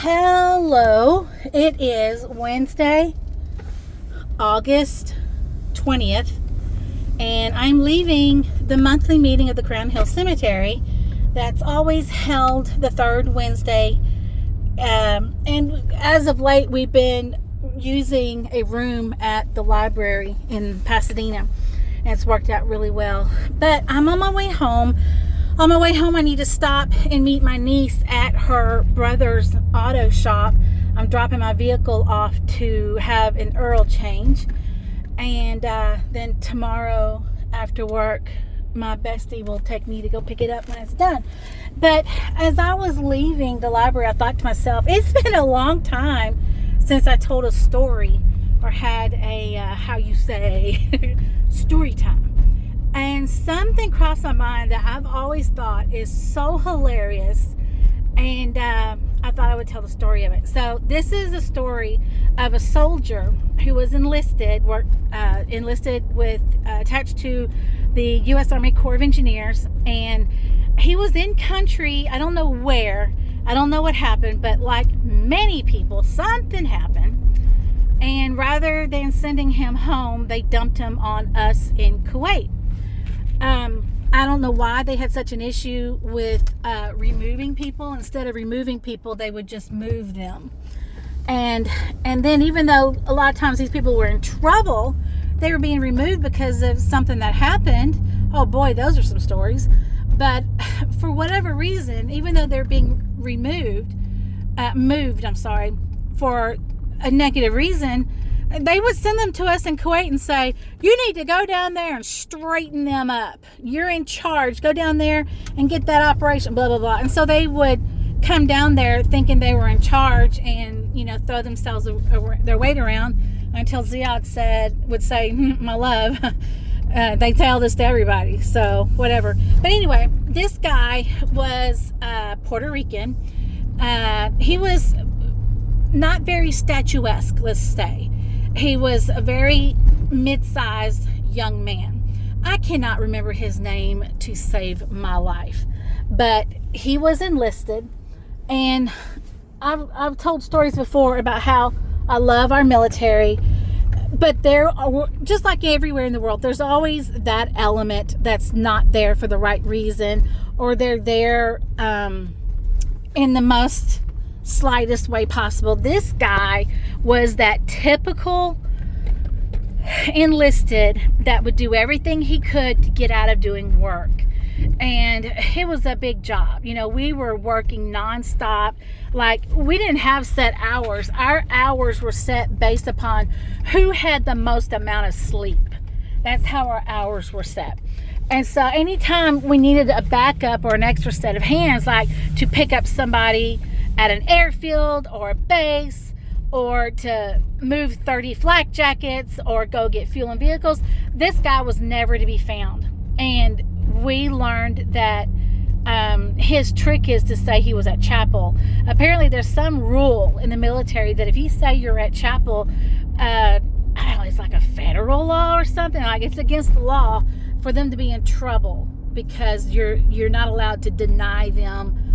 Hello, it is Wednesday, August 20th, and I'm leaving the monthly meeting of the Crown Hill Cemetery that's always held the third Wednesday. And as of late, we've been using a room at the library in Pasadena, and it's worked out really well. But I'm on my way home. On my way home, I need to stop and meet my niece at her brother's auto shop. I'm dropping my vehicle off to have an oil change. And then tomorrow after work, my bestie will take me to go pick it up when it's done. But as I was leaving the library, I thought to myself, it's been a long time since I told a story or had a, story time. And something crossed my mind that I've always thought is so hilarious, and I thought I would tell the story of it. So this is a story of a soldier who was enlisted with attached to the U.S. Army Corps of Engineers, and he was in country. I don't know where. I don't know what happened, but like many people, something happened, and rather than sending him home, they dumped him on us in Kuwait. I don't know why they had such an issue with removing people. Instead of removing people, they would just move them. And then even though a lot of times these people were in trouble, they were being removed because of something that happened. Oh boy, those are some stories. But for whatever reason, even though they're being moved, for a negative reason, they would send them to us in Kuwait and say, you need to go down there and straighten them up. You're in charge. Go down there and get that operation, blah, blah, blah. And so they would come down there thinking they were in charge and, throw themselves their weight around until Ziad would say, my love, they tell this to everybody. So whatever. But anyway, this guy was Puerto Rican. He was not very statuesque, let's say. He was a very mid-sized young man. I cannot remember his name to save my life, but he was enlisted, and I've told stories before about how I love our military, but there are, just like everywhere in the world, there's always that element that's not there for the right reason, or they're there in the most slightest way possible. This guy was that typical enlisted that would do everything he could to get out of doing work, and it was a big job. We were working nonstop. Like, we didn't have set hours. Our hours were set based upon who had the most amount of sleep. That's how our hours were set. And so anytime we needed a backup or an extra set of hands, like to pick up somebody at an airfield or a base, or to move 30 flak jackets, or go get fuel and vehicles, this guy was never to be found. And we learned that his trick is to say he was at chapel. Apparently there's some rule in the military that if you say you're at chapel, I don't know, it's like a federal law or something, like it's against the law for them to be in trouble, because you're not allowed to deny them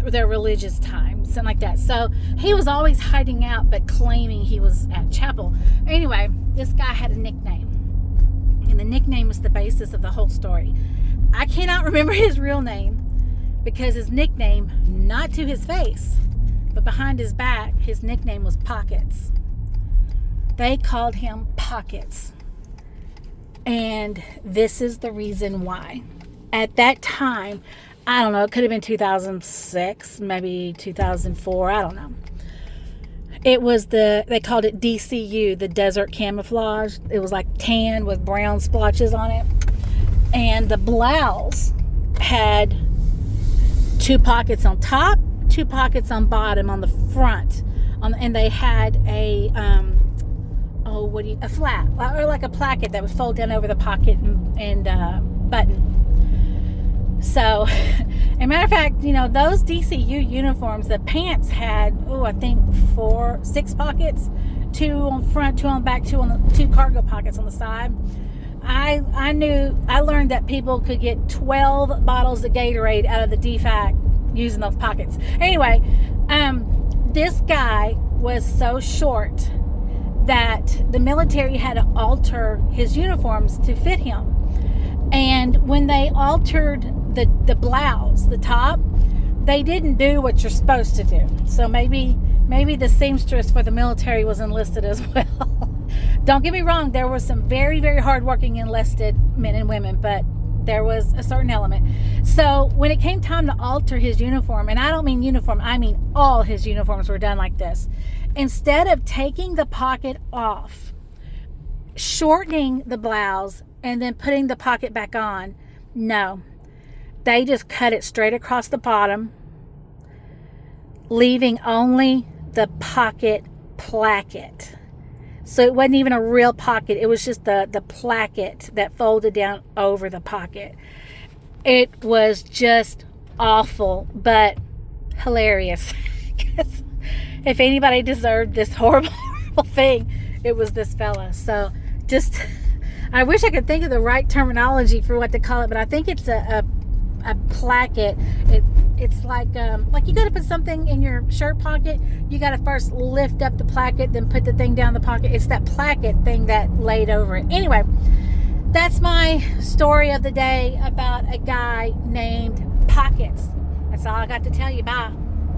their religious time, something like that. So he was always hiding out but claiming he was at chapel. Anyway, this guy had a nickname, and the nickname was the basis of the whole story. I cannot remember his real name, because his nickname, not to his face but behind his back, his nickname was Pockets. They called him Pockets, and this is the reason why. At that time, I don't know, it could have been 2006, maybe 2004, I don't know. It was they called it DCU, the desert camouflage. It was like tan with brown splotches on it. And the blouse had 2 pockets on top, 2 pockets on bottom on the front. And they had a flap, or like a placket that would fold down over the pocket and button. So, as a matter of fact, those DCU uniforms, the pants had, I think 6 pockets, 2 on front, 2 on back, 2 cargo pockets on the side. I learned that people could get 12 bottles of Gatorade out of the DFAC using those pockets. Anyway, This guy was so short that the military had to alter his uniforms to fit him. And when they altered the blouse, the top, they didn't do what you're supposed to do. So maybe the seamstress for the military was enlisted as well. Don't get me wrong, there were some very, very hardworking enlisted men and women, but there was a certain element. So when it came time to alter his uniform, and I don't mean uniform, I mean all his uniforms were done like this. Instead of taking the pocket off, shortening the blouse, and then putting the pocket back on, no. They just cut it straight across the bottom, leaving only the pocket placket. So it wasn't even a real pocket. It was just the placket that folded down over the pocket. It was just awful, but hilarious. Because if anybody deserved this horrible, horrible thing, it was this fella. So just, I wish I could think of the right terminology for what to call it, but I think it's a placket. It's like you got to put something in your shirt pocket. You got to first lift up the placket, then put the thing down the pocket. It's that placket thing that laid over it. Anyway, that's my story of the day about a guy named Pockets. That's all I got to tell you. Bye.